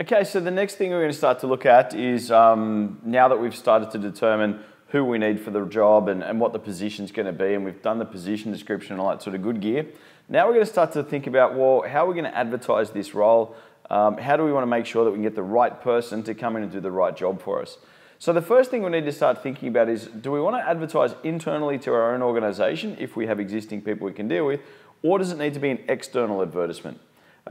Okay, so the next thing we're going to start to look at is now that we've started to determine who we need for the job and what the position's going to be, and we've done the position description and all that sort of good gear, now we're going to start to think about, well, how are we going to advertise this role? How do we want to make sure that we can get the right person to come in and do the right job for us? So the first thing we need to start thinking about is, do we want to advertise internally to our own organisation if we have existing people we can deal with, or does it need to be an external advertisement?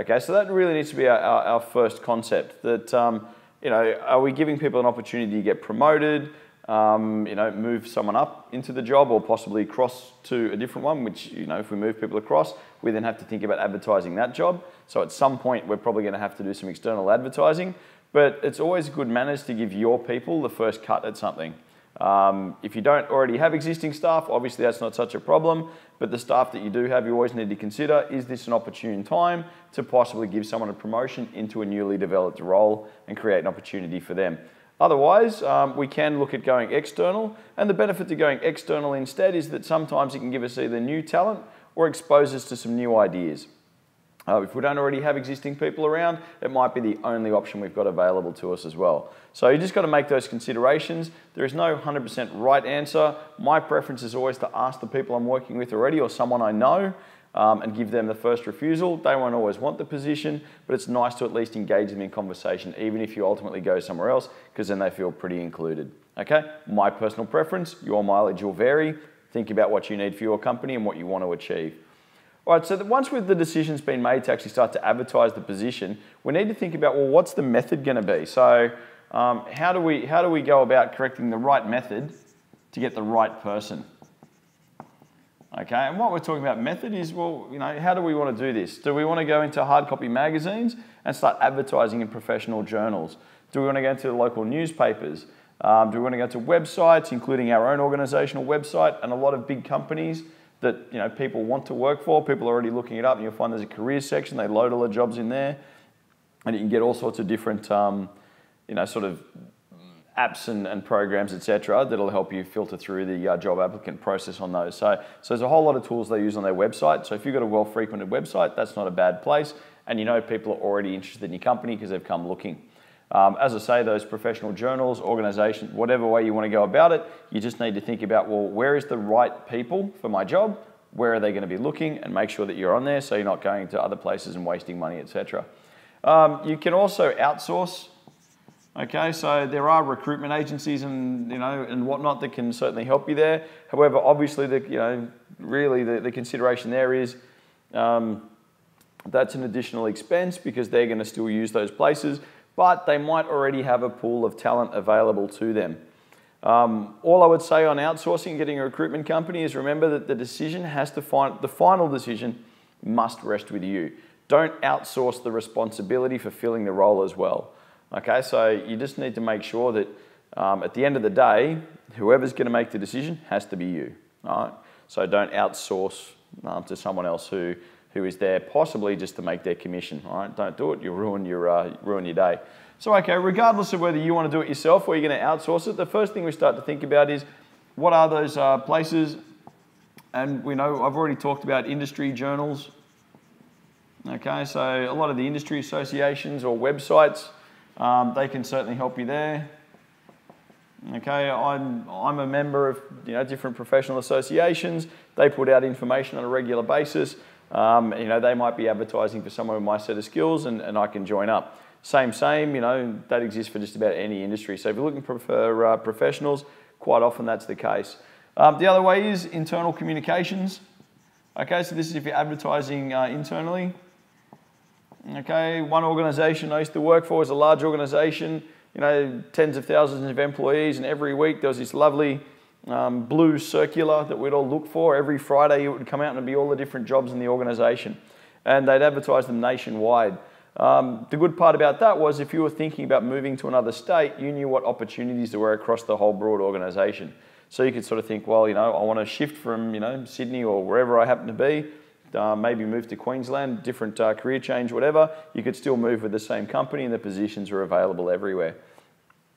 Okay, so that really needs to be our first concept, that, are we giving people an opportunity to get promoted, move someone up into the job or possibly cross to a different one, which, if we move people across, we then have to think about advertising that job. So at some point, we're probably going to have to do some external advertising, but it's always good manners to give your people the first cut at something. If you don't already have existing staff, obviously that's not such a problem, but the staff that you do have, you always need to consider, is this an opportune time to possibly give someone a promotion into a newly developed role and create an opportunity for them? Otherwise, we can look at going external, and the benefit to going external instead is that sometimes it can give us either new talent or expose us to some new ideas. If we don't already have existing people around, it might be the only option we've got available to us as well. So you just got to make those considerations. There is no 100% right answer. My preference is always to ask the people I'm working with already or someone I know and give them the first refusal. They won't always want the position, but it's nice to at least engage them in conversation, even if you ultimately go somewhere else, because then they feel pretty included. Okay? My personal preference, your mileage will vary. Think about what you need for your company and what you want to achieve. All right, so once the decision's been made to actually start to advertise the position, we need to think about, well, what's the method going to be? So how do we go about correcting the right method to get the right person? Okay, and what we're talking about method is, well, how do we want to do this? Do we want to go into hard copy magazines and start advertising in professional journals? Do we want to go into the local newspapers? Do we want to go to websites, including our own organisational website, and a lot of big companies that people want to work for? People are already looking it up, and you'll find there's a careers section. They load all the jobs in there, and you can get all sorts of different, sort of apps and programs, etc., that'll help you filter through the job applicant process on those. So there's a whole lot of tools they use on their website. So if you've got a well-frequented website, that's not a bad place, and people are already interested in your company because they've come looking. As I say, those professional journals, organisations, whatever way you want to go about it, you just need to think about, well, where is the right people for my job? Where are they going to be looking? And make sure that you're on there so you're not going to other places and wasting money, etc. You can also outsource. Okay, so there are recruitment agencies and whatnot that can certainly help you there. However, obviously, the consideration there is that's an additional expense because they're going to still use those places, but they might already have a pool of talent available to them. All I would say on outsourcing, getting a recruitment company, is remember that the final decision must rest with you. Don't outsource the responsibility for filling the role as well. Okay, so you just need to make sure that at the end of the day, whoever's going to make the decision has to be you. All right? So don't outsource to someone else who is there possibly just to make their commission. All right, don't do it. You'll ruin your day. So okay, regardless of whether you want to do it yourself or you're going to outsource it, the first thing we start to think about is, what are those places? And I've already talked about industry journals. Okay, so a lot of the industry associations or websites, they can certainly help you there. Okay, I'm a member of different professional associations. They put out information on a regular basis. They might be advertising for someone with my set of skills, and I can join up. Same, that exists for just about any industry. So if you're looking for professionals, quite often that's the case. The other way is internal communications. Okay, so this is if you're advertising internally. Okay, one organisation I used to work for was a large organisation, tens of thousands of employees, and every week there was this lovely blue circular that we'd all look for. Every Friday it would come out and it'd be all the different jobs in the organisation, and they'd advertise them nationwide. The good part about that was, if you were thinking about moving to another state, you knew what opportunities there were across the whole broad organisation. So you could sort of think, well, I want to shift from Sydney or wherever I happen to be, maybe move to Queensland, different career change, whatever. You could still move with the same company, and the positions are available everywhere.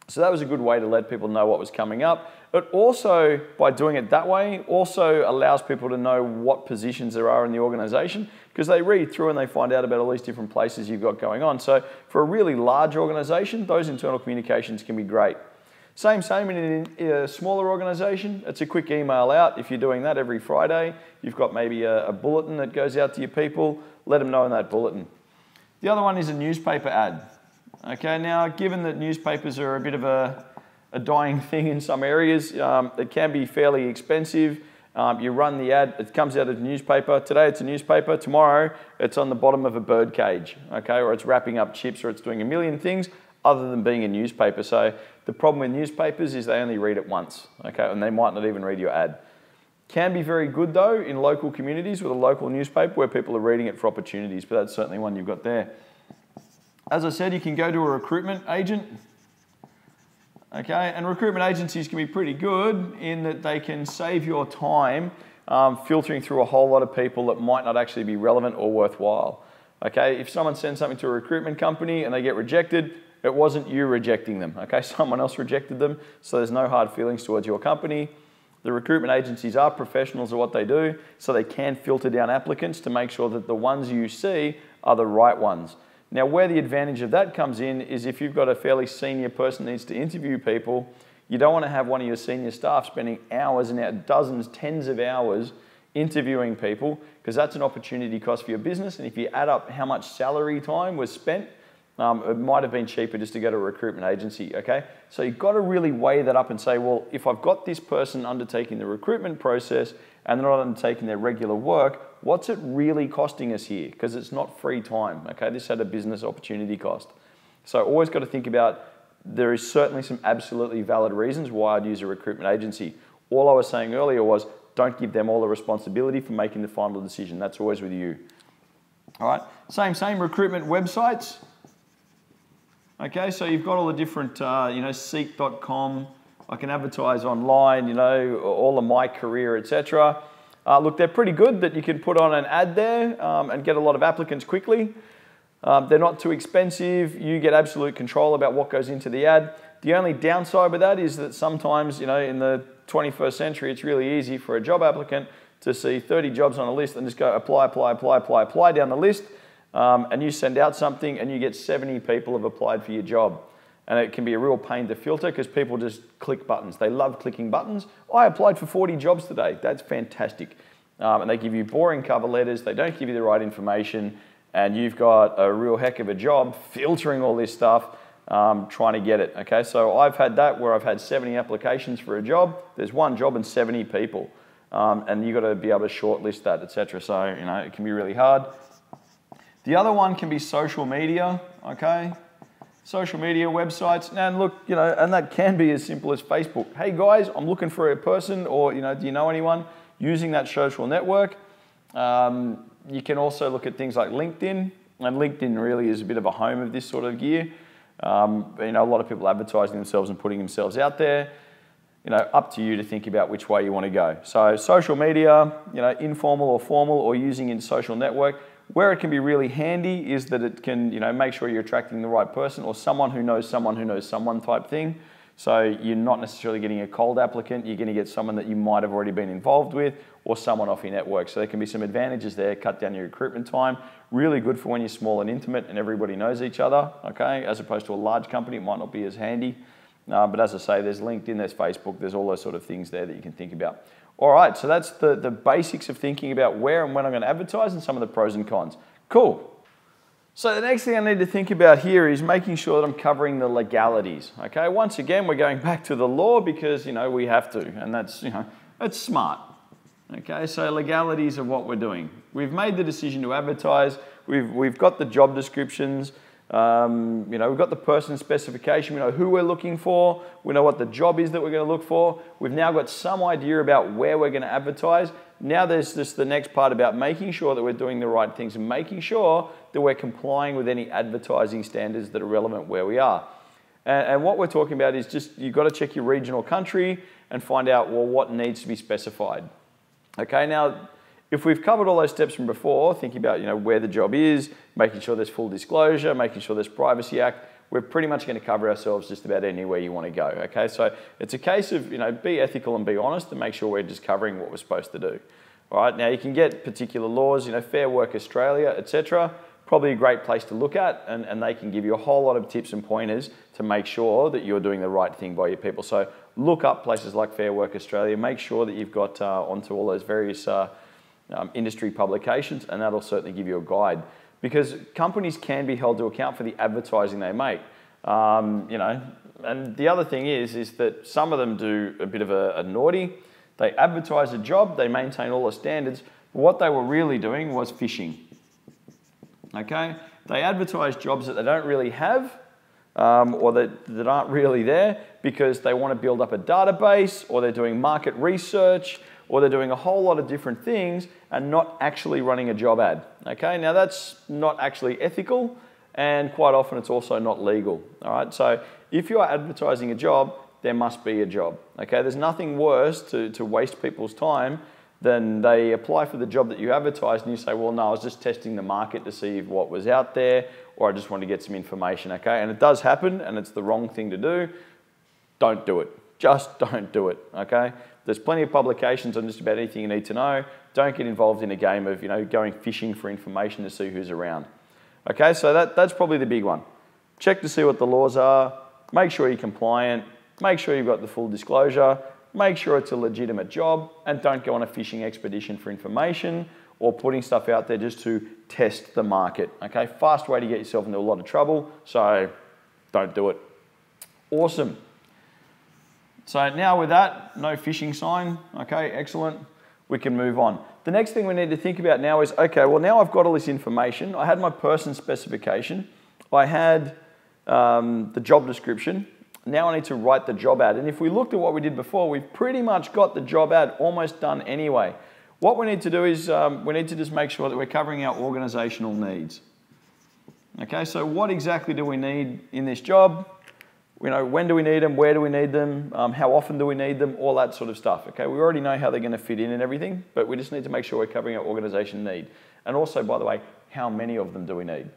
So that was a good way to let people know what was coming up. But also, by doing it that way, also allows people to know what positions there are in the organization, because they read through and they find out about all these different places you've got going on. So for a really large organization, those internal communications can be great. Same in a smaller organization, it's a quick email out. If you're doing that every Friday, you've got maybe a bulletin that goes out to your people, let them know in that bulletin. The other one is a newspaper ad. Okay, now given that newspapers are a bit of a dying thing in some areas, it can be fairly expensive. You run the ad, it comes out of a newspaper. Today it's a newspaper, tomorrow it's on the bottom of a bird cage, okay, or it's wrapping up chips, or it's doing a million things other than being a newspaper. So the problem with newspapers is they only read it once, okay, and they might not even read your ad. Can be very good though in local communities with a local newspaper where people are reading it for opportunities, but that's certainly one you've got there. As I said, you can go to a recruitment agent, okay, and recruitment agencies can be pretty good in that they can save your time filtering through a whole lot of people that might not actually be relevant or worthwhile. Okay, if someone sends something to a recruitment company and they get rejected, it wasn't you rejecting them, okay? Someone else rejected them, so there's no hard feelings towards your company. The recruitment agencies are professionals at what they do, so they can filter down applicants to make sure that the ones you see are the right ones. Now, where the advantage of that comes in is if you've got a fairly senior person that needs to interview people, you don't want to have one of your senior staff spending hours and dozens, tens of hours interviewing people, because that's an opportunity cost for your business. And if you add up how much salary time was spent, it might have been cheaper just to go to a recruitment agency, okay? So you've got to really weigh that up and say, well, if I've got this person undertaking the recruitment process and they're not undertaking their regular work, what's it really costing us here? Because it's not free time, okay? This had a business opportunity cost. So always got to think about, there is certainly some absolutely valid reasons why I'd use a recruitment agency. All I was saying earlier was, don't give them all the responsibility for making the final decision. That's always with you. All right, same recruitment websites. Okay, so you've got all the different, Seek.com. I can advertise online, all of my career, etc. Look, they're pretty good that you can put on an ad there and get a lot of applicants quickly. They're not too expensive. You get absolute control about what goes into the ad. The only downside with that is that sometimes, in the 21st century, it's really easy for a job applicant to see 30 jobs on a list and just go apply down the list. And you send out something and you get 70 people have applied for your job. And it can be a real pain to filter because people just click buttons. They love clicking buttons. I applied for 40 jobs today. That's fantastic. And they give you boring cover letters. They don't give you the right information. And you've got a real heck of a job filtering all this stuff, trying to get it. Okay, so I've had that where I've had 70 applications for a job. There's one job and 70 people. And you've got to be able to shortlist that, etc. So, it can be really hard. The other one can be social media, okay? Social media websites, and look, and that can be as simple as Facebook. Hey guys, I'm looking for a person, or do you know anyone using that social network? You can also look at things like LinkedIn, and LinkedIn really is a bit of a home of this sort of gear. A lot of people advertising themselves and putting themselves out there. Up to you to think about which way you want to go. So social media, informal or formal, or using in social network. Where it can be really handy is that it can, make sure you're attracting the right person or someone who knows someone type thing. So you're not necessarily getting a cold applicant, you're going to get someone that you might have already been involved with or someone off your network. So there can be some advantages there, cut down your recruitment time. Really good for when you're small and intimate and everybody knows each other, okay? As opposed to a large company, it might not be as handy. But as I say, there's LinkedIn, there's Facebook, there's all those sort of things there that you can think about. All right, so that's the basics of thinking about where and when I'm going to advertise and some of the pros and cons. Cool. So the next thing I need to think about here is making sure that I'm covering the legalities. Okay, once again, we're going back to the law because, we have to, and that's, it's smart. Okay, so legalities of what we're doing. We've made the decision to advertise. We've got the job descriptions. We've got the person specification, we know who we're looking for, we know what the job is that we're going to look for. We've now got some idea about where we're going to advertise. Now there's just the next part about making sure that we're doing the right things and making sure that we're complying with any advertising standards that are relevant where we are. And what we're talking about is just, you've got to check your regional country and find out, well, what needs to be specified. Okay, now, if we've covered all those steps from before, thinking about where the job is, making sure there's full disclosure, making sure there's Privacy Act, we're pretty much going to cover ourselves just about anywhere you want to go, okay? So it's a case of, be ethical and be honest and make sure we're just covering what we're supposed to do. All right, now you can get particular laws, Fair Work Australia, etc. Probably a great place to look at, and they can give you a whole lot of tips and pointers to make sure that you're doing the right thing by your people. So look up places like Fair Work Australia, make sure that you've got onto all those various industry publications, and that'll certainly give you a guide. Because companies can be held to account for the advertising they make. And the other thing is that some of them do a bit of a naughty. They advertise a job, they maintain all the standards, but what they were really doing was fishing. Okay? They advertise jobs that they don't really have, or that aren't really there because they want to build up a database, or they're doing market research, or they're doing a whole lot of different things and not actually running a job ad. Okay, now that's not actually ethical, and quite often it's also not legal. All right, so if you are advertising a job, there must be a job. Okay, there's nothing worse to waste people's time than they apply for the job that you advertised and you say, well, no, I was just testing the market to see what was out there, or I just want to get some information. Okay, and it does happen, and it's the wrong thing to do. Don't do it. Just don't do it. Okay. There's plenty of publications on just about anything you need to know. Don't get involved in a game of, going fishing for information to see who's around. Okay, so that's probably the big one. Check to see what the laws are. Make sure you're compliant. Make sure you've got the full disclosure. Make sure it's a legitimate job, and don't go on a fishing expedition for information or putting stuff out there just to test the market. Okay, fast way to get yourself into a lot of trouble, so don't do it. Awesome. So now with that, no phishing sign, okay, excellent. We can move on. The next thing we need to think about now is, okay, well now I've got all this information. I had my person specification. I had the job description. Now I need to write the job ad. And if we looked at what we did before, we've pretty much got the job ad almost done anyway. What we need to do is we need to just make sure that we're covering our organizational needs. Okay, so what exactly do we need in this job? When do we need them? Where do we need them? How often do we need them? All that sort of stuff. Okay, we already know how they're going to fit in and everything, but we just need to make sure we're covering our organization need. And also, by the way, how many of them do we need?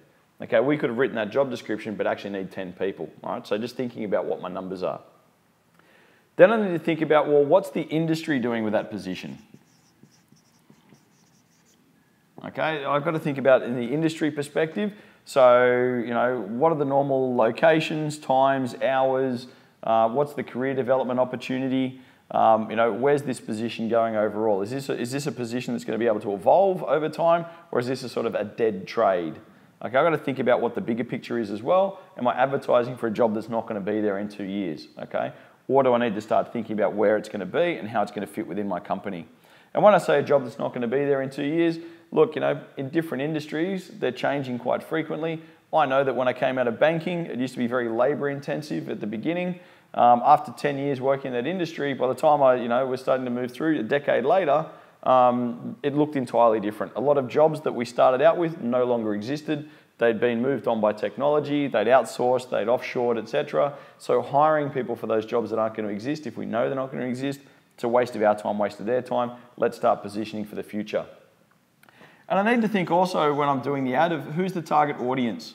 Okay, we could have written that job description, but actually need 10 people. All right, so just thinking about what my numbers are. Then I need to think about, well, what's the industry doing with that position? Okay, I've got to think about in the industry perspective. So, what are the normal locations, times, hours? What's the career development opportunity? Where's this position going overall? Is this a position that's going to be able to evolve over time, or is this a sort of a dead trade? Okay, I've got to think about what the bigger picture is as well. Am I advertising for a job that's not going to be there in 2 years? Okay, or do I need to start thinking about where it's going to be and how it's going to fit within my company? And when I say a job that's not going to be there in 2 years, look, in different industries, they're changing quite frequently. I know that when I came out of banking, it used to be very labor intensive at the beginning. After 10 years working in that industry, by the time I was starting to move through a decade later, it looked entirely different. A lot of jobs that we started out with no longer existed. They'd been moved on by technology, they'd outsourced, they'd offshored, etc. So hiring people for those jobs that aren't going to exist, if we know they're not going to exist, it's a waste of our time, waste of their time. Let's start positioning for the future. And I need to think also when I'm doing the ad of who's the target audience.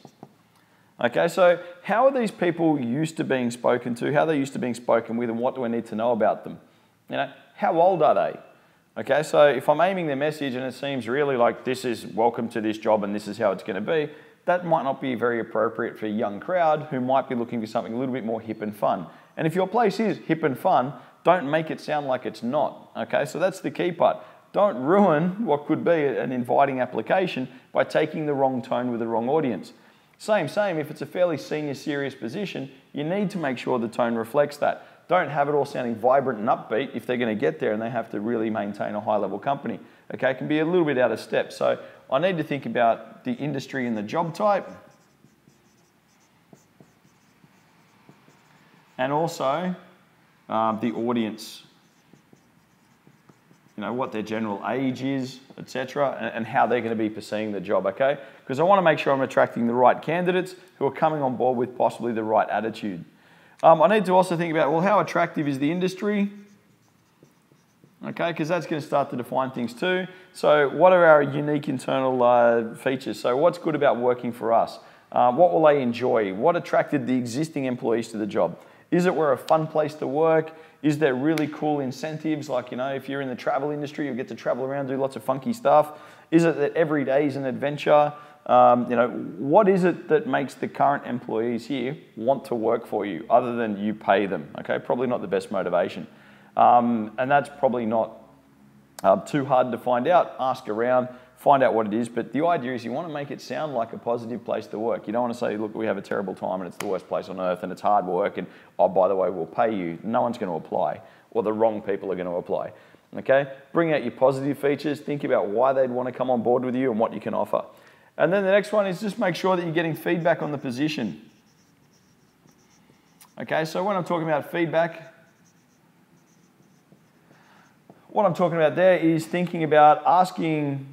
Okay, so how are these people used to being spoken to? How are they used to being spoken with, and what do I need to know about them? How old are they? Okay, so if I'm aiming their message and it seems really like this is welcome to this job and this is how it's going to be, that might not be very appropriate for a young crowd who might be looking for something a little bit more hip and fun. And if your place is hip and fun, don't make it sound like it's not. Okay, so that's the key part. Don't ruin what could be an inviting application by taking the wrong tone with the wrong audience. Same, if it's a fairly senior, serious position, you need to make sure the tone reflects that. Don't have it all sounding vibrant and upbeat if they're going to get there and they have to really maintain a high-level company. Okay, it can be a little bit out of step. So I need to think about the industry and the job type. And also the audience. What their general age is, etc., and how they're going to be perceiving the job, okay? Because I want to make sure I'm attracting the right candidates who are coming on board with possibly the right attitude. I need to also think about, well, how attractive is the industry? Okay, because that's going to start to define things too. So what are our unique internal features? So what's good about working for us? What will they enjoy? What attracted the existing employees to the job? Is it we're a fun place to work? Is there really cool incentives? Like, you know, if you're in the travel industry, you get to travel around, do lots of funky stuff. Is it that every day is an adventure? You know, what is it that makes the current employees here want to work for you other than you pay them? Okay, probably not the best motivation. And that's probably not too hard to find out. Ask around, find out what it is. But the idea is you want to make it sound like a positive place to work. You don't want to say, look, we have a terrible time and it's the worst place on earth and it's hard work and, oh, by the way, we'll pay you. No one's going to apply, or the wrong people are going to apply. Okay, bring out your positive features. Think about why they'd want to come on board with you and what you can offer. And then the next one is just make sure that you're getting feedback on the position. Okay, so when I'm talking about feedback, what I'm talking about there is thinking about asking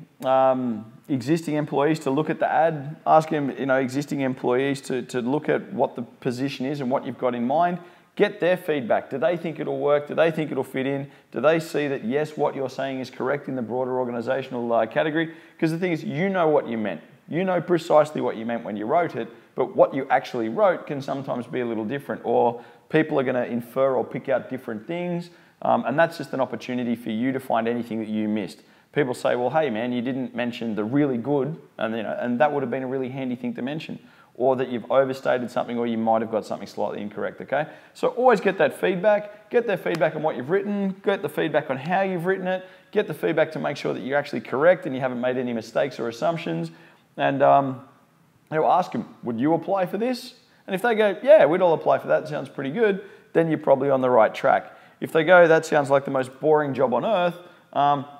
existing employees to look at the ad, asking existing employees to look at what the position is and what you've got in mind. Get their feedback. Do they think it'll work? Do they think it'll fit in? Do they see that, yes, what you're saying is correct in the broader organisational category? Because the thing is, you know what you meant. You know precisely what you meant when you wrote it, but what you actually wrote can sometimes be a little different, or people are going to infer or pick out different things, and that's just an opportunity for you to find anything that you missed. People say, well, hey man, you didn't mention the really good, and that would have been a really handy thing to mention. Or that you've overstated something, or you might have got something slightly incorrect, okay? So always get that feedback. Get their feedback on what you've written, get the feedback on how you've written it, get the feedback to make sure that you're actually correct and you haven't made any mistakes or assumptions. And ask them, would you apply for this? And if they go, yeah, we'd all apply for that, sounds pretty good, then you're probably on the right track. If they go, that sounds like the most boring job on earth,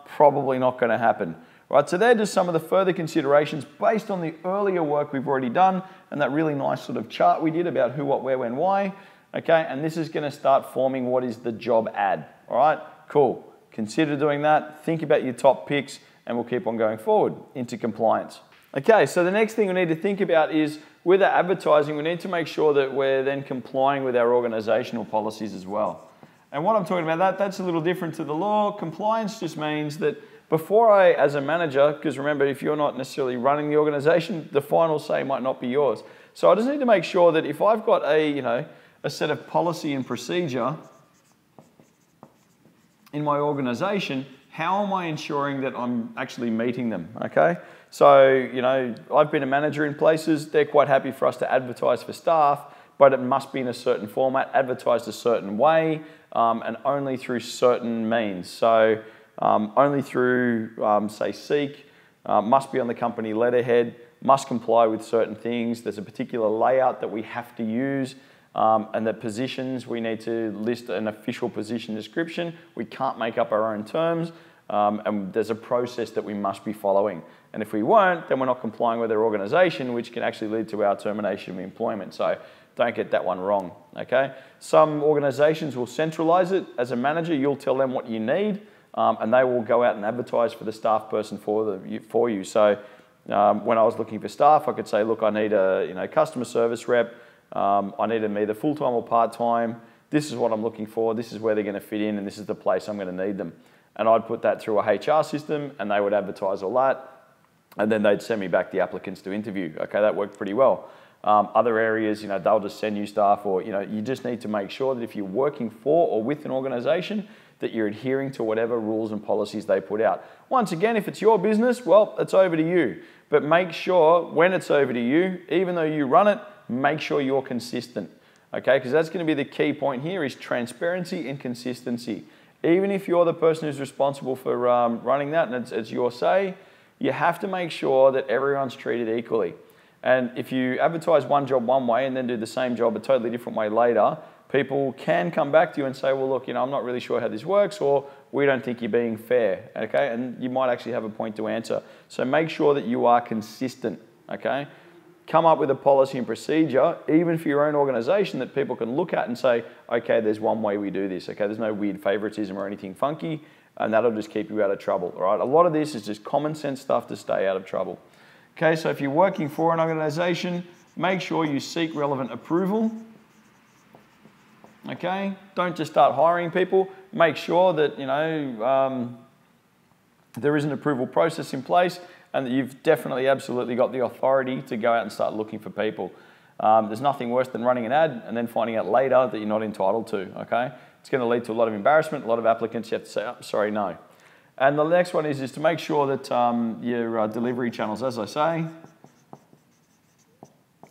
probably not going to happen. Right, so they're just some of the further considerations based on the earlier work we've already done and that really nice sort of chart we did about who, what, where, when, why. Okay, and this is going to start forming what is the job ad. All right, cool. Consider doing that. Think about your top picks and we'll keep on going forward into compliance. Okay, so the next thing we need to think about is with our advertising, we need to make sure that we're then complying with our organisational policies as well. And what I'm talking about, that's a little different to the law. Compliance just means that before I, as a manager, because remember, if you're not necessarily running the organisation, the final say might not be yours. So I just need to make sure that if I've got a set of policy and procedure in my organisation, how am I ensuring that I'm actually meeting them, okay? So, I've been a manager in places, they're quite happy for us to advertise for staff, but it must be in a certain format, advertised a certain way, and only through certain means. So, only through, say, Seek, must be on the company letterhead, must comply with certain things. There's a particular layout that we have to use, and the positions, we need to list an official position description. We can't make up our own terms, and there's a process that we must be following. And if we weren't, then we're not complying with our organisation, which can actually lead to our termination of employment. So don't get that one wrong, okay? Some organisations will centralise it. As a manager, you'll tell them what you need, and they will go out and advertise for the staff person for you. So when I was looking for staff, I could say, look, I need a customer service rep. I need them either full-time or part-time. This is what I'm looking for. This is where they're going to fit in, and this is the place I'm going to need them. And I'd put that through a HR system, and they would advertise all that, and then they'd send me back the applicants to interview. Okay, that worked pretty well. Other areas, they'll just send you staff, or you just need to make sure that if you're working for or with an organisation, that you're adhering to whatever rules and policies they put out. Once again, if it's your business, well, it's over to you. But make sure when it's over to you, even though you run it, make sure you're consistent. Okay, because that's going to be the key point here is transparency and consistency. Even if you're the person who's responsible for running that and it's your say, you have to make sure that everyone's treated equally. And if you advertise one job one way and then do the same job a totally different way later, people can come back to you and say, well, look, I'm not really sure how this works, or we don't think you're being fair, okay? And you might actually have a point to answer. So make sure that you are consistent, okay? Come up with a policy and procedure, even for your own organisation, that people can look at and say, okay, there's one way we do this, okay? There's no weird favouritism or anything funky, and that'll just keep you out of trouble, all right? A lot of this is just common sense stuff to stay out of trouble. Okay, so if you're working for an organisation, make sure you seek relevant approval. Okay, don't just start hiring people. Make sure that there is an approval process in place, and that you've definitely, absolutely got the authority to go out and start looking for people. There's nothing worse than running an ad and then finding out later that you're not entitled to, okay? It's going to lead to a lot of embarrassment, a lot of applicants. You have to say, oh, sorry, no. And the next one is to make sure that your delivery channels, as I say,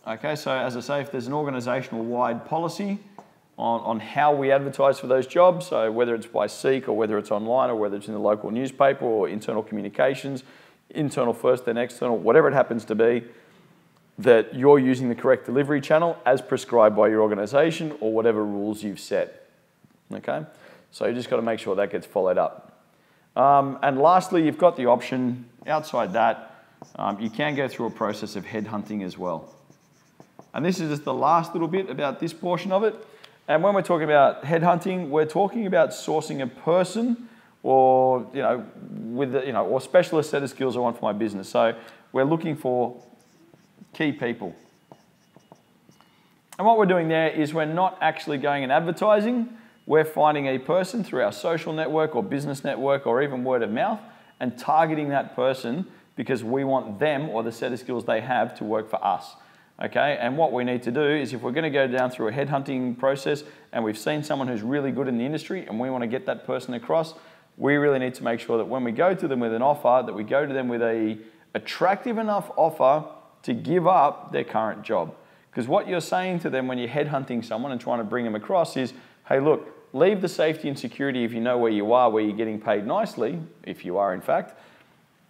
okay, so as I say, if there's an organisational-wide policy on how we advertise for those jobs, so whether it's by Seek or whether it's online or whether it's in the local newspaper or internal communications, internal first, then external, whatever it happens to be, that you're using the correct delivery channel as prescribed by your organisation or whatever rules you've set, okay? So you just got to make sure that gets followed up. And lastly, you've got the option, outside that, you can go through a process of headhunting as well. And this is just the last little bit about this portion of it. And when we're talking about headhunting, we're talking about sourcing a person or, with or specialist set of skills I want for my business. So we're looking for key people. And what we're doing there is we're not actually going and advertising. We're finding a person through our social network or business network or even word of mouth and targeting that person because we want them or the set of skills they have to work for us. Okay, and what we need to do is if we're going to go down through a headhunting process and we've seen someone who's really good in the industry and we want to get that person across, we really need to make sure that when we go to them with an offer, that we go to them with a attractive enough offer to give up their current job. Because what you're saying to them when you're headhunting someone and trying to bring them across is, hey, look, leave the safety and security if you know where you are, where you're getting paid nicely, if you are in fact,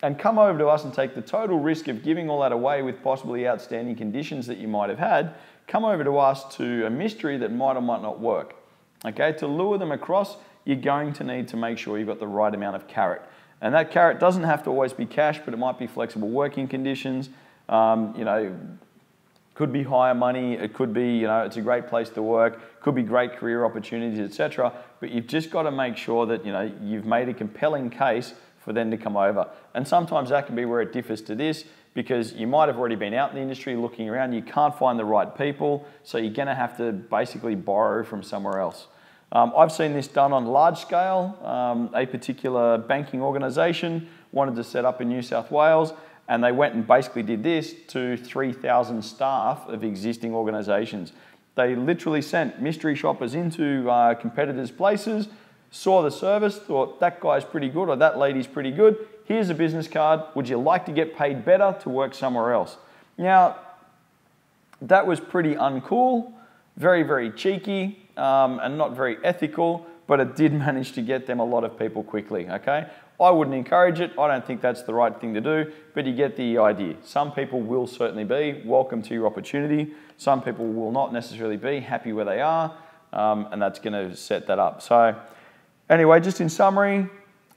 and come over to us and take the total risk of giving all that away with possibly outstanding conditions that you might have had. Come over to us to a mystery that might or might not work. Okay, to lure them across, you're going to need to make sure you've got the right amount of carrot. And that carrot doesn't have to always be cash, but it might be flexible working conditions. Could be higher money. It could be, it's a great place to work. Could be great career opportunities, etc. But you've just got to make sure that, you've made a compelling case for them to come over. And sometimes that can be where it differs to this because you might have already been out in the industry looking around, you can't find the right people, so you're gonna have to basically borrow from somewhere else. I've seen this done on large scale. A particular banking organisation wanted to set up in New South Wales and they went and basically did this to 3,000 staff of existing organisations. They literally sent mystery shoppers into competitors' places, saw the service, thought that guy's pretty good or that lady's pretty good. Here's a business card. Would you like to get paid better to work somewhere else? Now, that was pretty uncool, very, very cheeky, and not very ethical, but it did manage to get them a lot of people quickly, okay? I wouldn't encourage it. I don't think that's the right thing to do, but you get the idea. Some people will certainly be welcome to your opportunity. Some people will not necessarily be happy where they are, and that's going to set that up. So anyway, just in summary,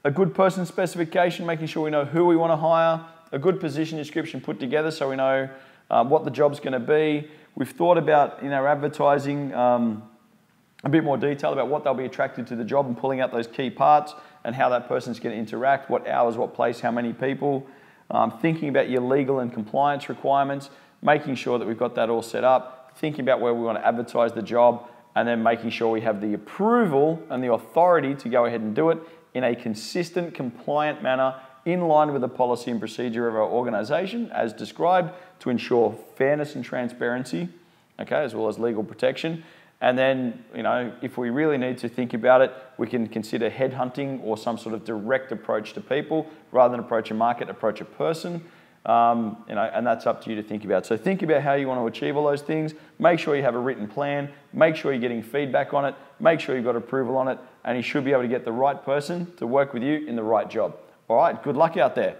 a good person specification, making sure we know who we want to hire, a good position description put together so we know what the job's going to be. We've thought about in our advertising a bit more detail about what they'll be attracted to the job and pulling out those key parts and how that person's going to interact, what hours, what place, how many people, thinking about your legal and compliance requirements, making sure that we've got that all set up, thinking about where we want to advertise the job, and then making sure we have the approval and the authority to go ahead and do it in a consistent, compliant manner in line with the policy and procedure of our organisation as described to ensure fairness and transparency, okay, as well as legal protection. And then, if we really need to think about it, we can consider headhunting or some sort of direct approach to people rather than approach a market, approach a person. And that's up to you to think about. So think about how you want to achieve all those things. Make sure you have a written plan. Make sure you're getting feedback on it. Make sure you've got approval on it. And you should be able to get the right person to work with you in the right job. All right, good luck out there.